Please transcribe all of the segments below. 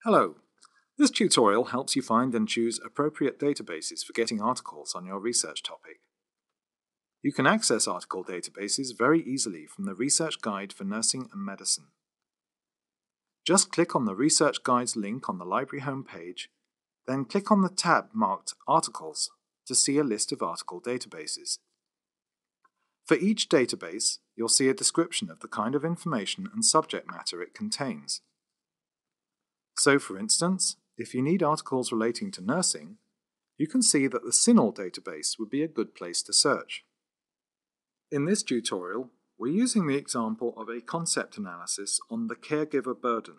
Hello! This tutorial helps you find and choose appropriate databases for getting articles on your research topic. You can access article databases very easily from the Research Guide for Nursing and Medicine. Just click on the Research Guides link on the library homepage, then click on the tab marked Articles to see a list of article databases. For each database, you'll see a description of the kind of information and subject matter it contains. So, for instance, if you need articles relating to nursing, you can see that the CINAHL database would be a good place to search. In this tutorial, we're using the example of a concept analysis on the caregiver burden.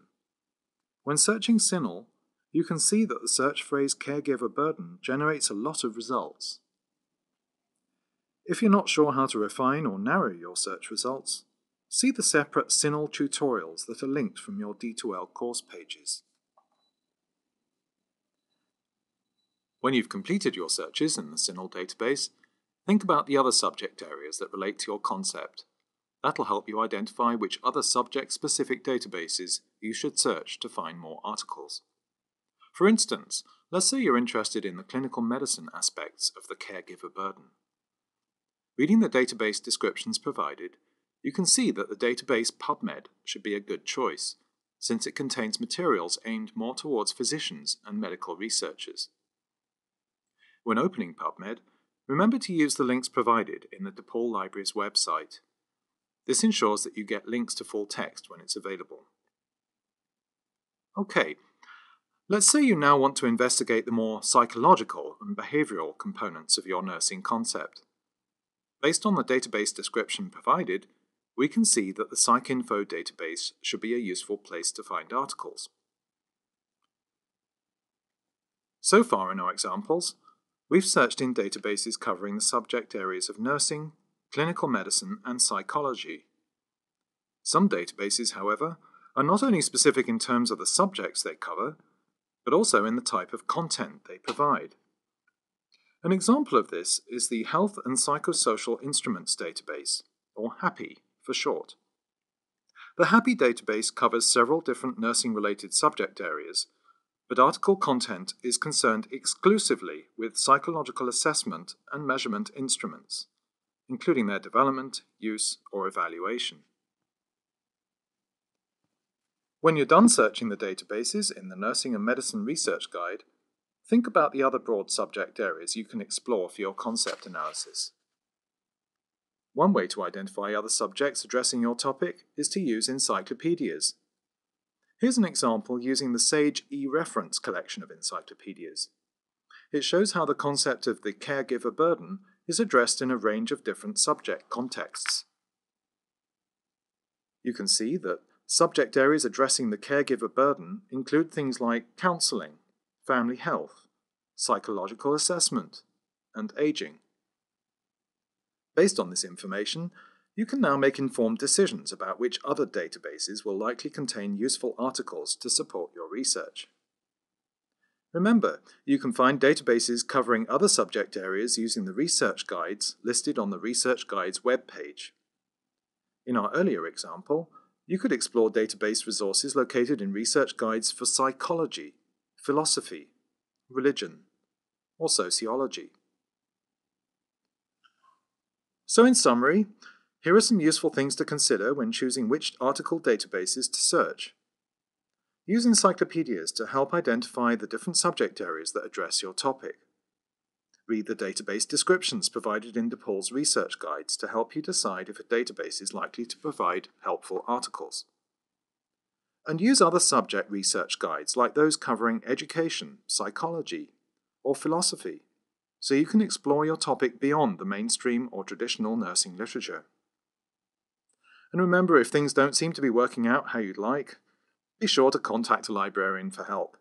When searching CINAHL, you can see that the search phrase caregiver burden generates a lot of results. If you're not sure how to refine or narrow your search results, see the separate CINAHL tutorials that are linked from your D2L course pages. When you've completed your searches in the CINAHL database, think about the other subject areas that relate to your concept. That'll help you identify which other subject-specific databases you should search to find more articles. For instance, let's say you're interested in the clinical medicine aspects of the caregiver burden. Reading the database descriptions provided, you can see that the database PubMed should be a good choice, since it contains materials aimed more towards physicians and medical researchers. When opening PubMed, remember to use the links provided in the DePaul Library's website. This ensures that you get links to full text when it's available. Okay, let's say you now want to investigate the more psychological and behavioral components of your nursing concept. Based on the database description provided, we can see that the PsycInfo database should be a useful place to find articles. So far in our examples, we've searched in databases covering the subject areas of nursing, clinical medicine, and psychology. Some databases, however, are not only specific in terms of the subjects they cover, but also in the type of content they provide. An example of this is the Health and Psychosocial Instruments database, or HAPI for short. The HAPI database covers several different nursing-related subject areas, but article content is concerned exclusively with psychological assessment and measurement instruments, including their development, use, or evaluation. When you're done searching the databases in the Nursing and Medicine Research Guide, think about the other broad subject areas you can explore for your concept analysis. One way to identify other subjects addressing your topic is to use encyclopedias. Here's an example using the SAGE e-reference collection of encyclopedias. It shows how the concept of the caregiver burden is addressed in a range of different subject contexts. You can see that subject areas addressing the caregiver burden include things like counseling, family health, psychological assessment, and aging. Based on this information, you can now make informed decisions about which other databases will likely contain useful articles to support your research. Remember, you can find databases covering other subject areas using the research guides listed on the Research Guides webpage. In our earlier example, you could explore database resources located in research guides for psychology, philosophy, religion, or sociology. So in summary, here are some useful things to consider when choosing which article databases to search. Use encyclopedias to help identify the different subject areas that address your topic. Read the database descriptions provided in DePaul's research guides to help you decide if a database is likely to provide helpful articles. And use other subject research guides like those covering education, psychology, or philosophy, so you can explore your topic beyond the mainstream or traditional nursing literature. And remember, if things don't seem to be working out how you'd like, be sure to contact a librarian for help.